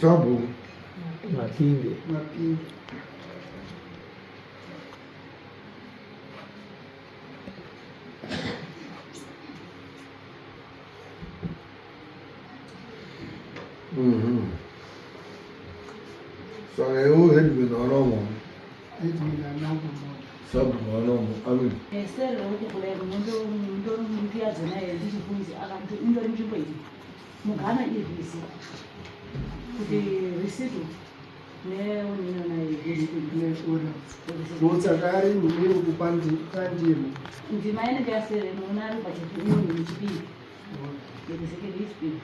Sabu. Mapinge. So eu help normal. Sabu normal. Amin. Sero kuti kule muntu mutiadze naye ndichibvunzi akanti indori nzvimbo iyi mugana irwisi kuti risitu neonina naye Dotsakari mumiri kupandimu. ndima inenge yasere muona ari pachipiri nechipiri sekende chipiri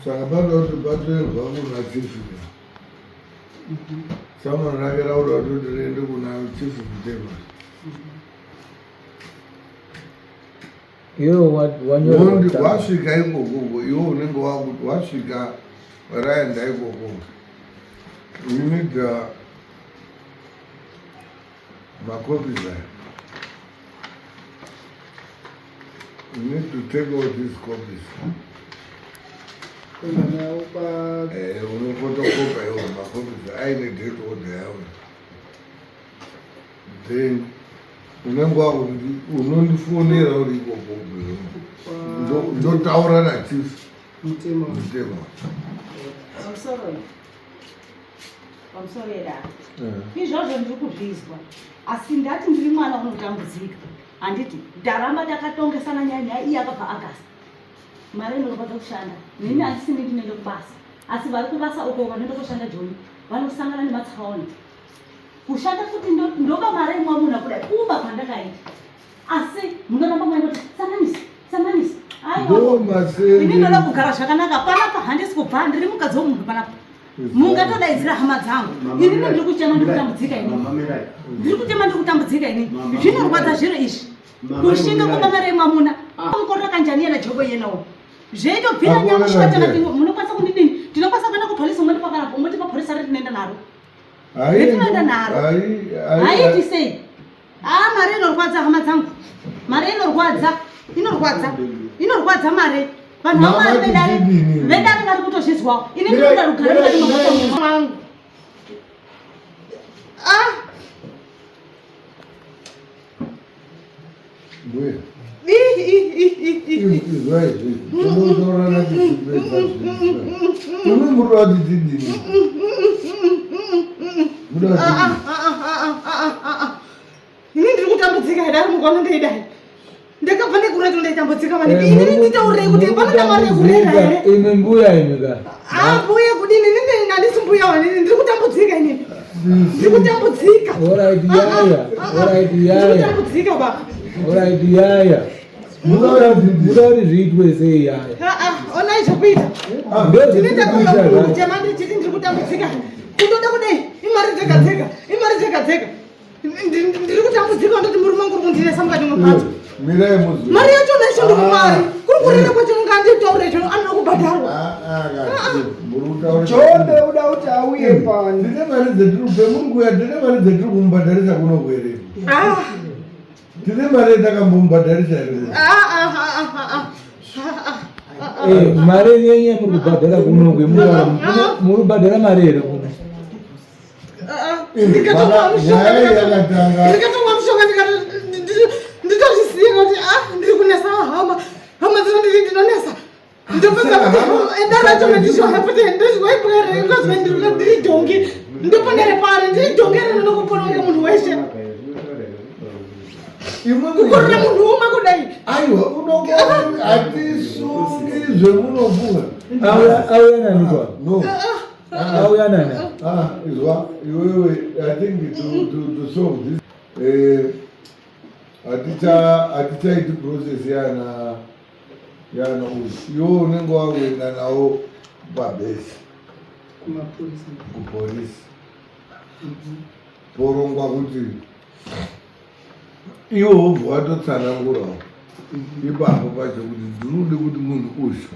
Saka panokuti patorerwa kuna chifu. Someone rakera kuti watotirende kuna chifu kutema. Iwo wanyora wasvika ikoko iwo unenge wakuti wasvika waraenda ikoko you need macopies there. You need to take all these copies. Unofotokopa iwo macopies aine date order yawo. Then unenge wakuti unondifonera uri ikoko ndotaura nachifu Mutema. pamusoro yedaro izvozvo ndiri kuzvizwa asi ndati ndiri mwana unotambudzika handiti ndaramba takatongesana nyaya iyi yakabva agasti mari inokwanza kushanda nini handisini ndinoende kubasa asi vari kubasa uko vanoenda kushanda joni vanosangana nematsaona kushanda futi ndoba mari imwamuna kudai kuba pandakaita asi munoramba mwaindoti sanganisa ini ndoda kugara zvakanaka panapa handisi kubva ndiri mukadzi womunhu panapa mungatodaidzira hama dzangu inini ndiri kuchema ndikutambudzika ini ndiri kutema ndikutambudzika ini zvinorwadza zviro izvi kushinga kuba mari imwamuna mukorera kanjani jobo yenawo zveitobvira nyamushivatakati munokwanisa kundidini tinokwanisa kuenda kupolisi umwe ndipakarapo umwe tipapolisi ari tinoenda naro retinoenda naro haiti sei mari inorwadza hama dzangu mari inorwadza mari vanhu vamwari vedare vari kutozvizwawo ini ndinoda rugare vangu ini ndiri kutambudzika idari mukaona ndeidai ndakabva nekurati ndaitambudzika maningi inini nditaurei kuti panoda mari yekurera here imi mbuya imika mbuya kudini inini handisi mbuya wanini ndiri kutambudzika inini ndiri kutambudzika Alright, yaya kutambudzika baba Alright, yaya mudari zviitwe sei yaya onai zvokuita tinoita kuyokuchema ndichiti ndiri kutambudzika kundoda kudai imari dzega dzega ndiri kutambudzika ndoti murume wangu uri kundiresa mukati memhatso mari yacho naishondo kumari kuri kurira kwacho nganditaure cho anoda kubhadharwa Jode uda kuti auye pani. Ndine mari dzetiri kumbhadharisa kunobwere. Ndine mari ndakambomubhadharisa here. mari yenye muri kubhadhara kunogwe muri kubhadhara mari here kuno ndikatomwa mushonga nditozvisiya kuti ndiri kunesa hama dzino ndinonesa ndopedza kuti endaracho ndizvohafuti ndizvoibwere ngozve ndiri dongi ndoponere pari ndiri dongi rinokupona kunge munhu weshe kukorera munhu umwe kudai aiwa unokuona hatisungi zvemunofunga auya nani kwa no auya nani izwa iwewe I think to solve this hatichaiti process yana uyu iwo unenge wakuenda nawo pabhesi kupolisi porongwa kuti iwo ubva watotsanangurawo ipapo pacho kuti ndinode kuti munhu usha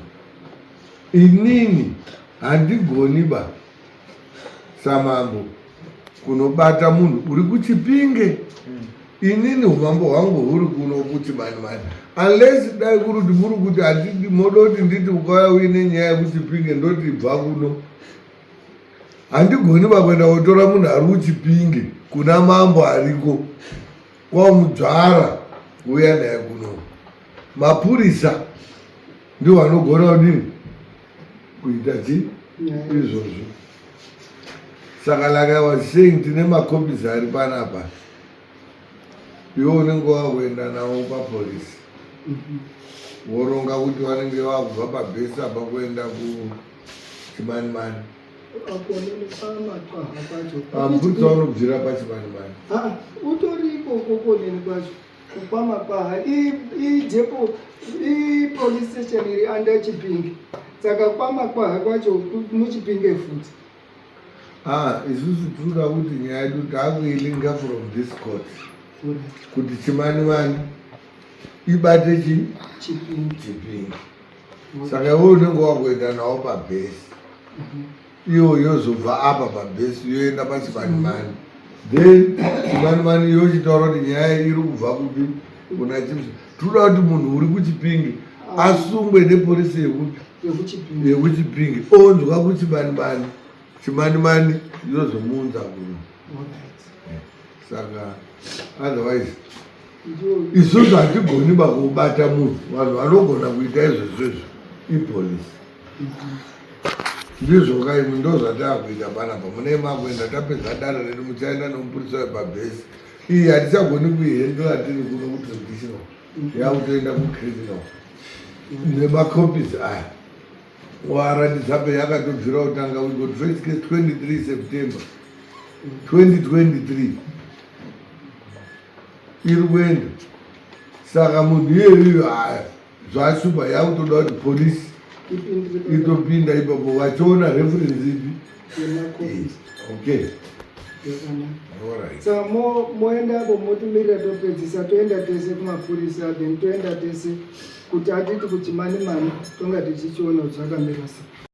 inini handigoniba samambo kunobata munhu uri kuchipinge inini umambo hwangu huri kuno kuti mani unless dai kuri kuti muri kuti handidi moda kuti nditi ukauya uine nyaya yekuti Chipinge ndoti bva kuno handigoni pakuenda kutora munhu ari kuChipinge kuna mambo ariko wamudzvara uya naye kuno mapurisa ndio vanogona kudini kuita chi izvozvo. Saka like I was saying tine makombisi ari panapa iwe unenge wakuenda nawo papolisi woronga kuti vanenge vakubva pabhesi apa kuenda kuChimanimani ambutsa unobvira paChimanimani utoripo kokoneni kwacho kwamakaha ijepo ipolice station iri under Chipinge saka kwamakwaha kwacho muChipinge futi. Isusu tinoda kuti nyaya yedu taakuilinga from this court kuti Chimanimani ibate Chipinge. Saka iwe unenge wakuenda nawo pabhesi iwo yozobva apa pabhesi yoenda paChimanimani then Chimanimani yochitaura kuti nyaya iri kubva kupi kuna Chipinge. Tinoda kuti munhu uri kuChipinge asungwe nepolisi yekuChipinge onzwa kuChimanimani Chimanimani yozomuunza kuno. Saka otherwise isusu hatigoni pakubata munhu vanhu vanogona kuita izvozvo ipolisi ndizvo kaimi ndozvataakuita panapa mune makuenda tapedza dare redu muchaenda nomupurisa wepabhesi iyi hatichagoni kuihendera tiri kuno kutraditional yakutoenda kucriminal nemakopisi aya waratidza peyakatobvira kutanga we got first case 23 September 2023 iri kuenda. Saka munhu iyeyo haya zvashupa yakutoda kuti polisi itopinda ipapo vachiona reference ipi. Okay. Saka moendapo motimirira topedzisa toenda tese kumapurisa then toenda tese kuti atiti kuti mani tonga tichichiona kuti zvakamira sei.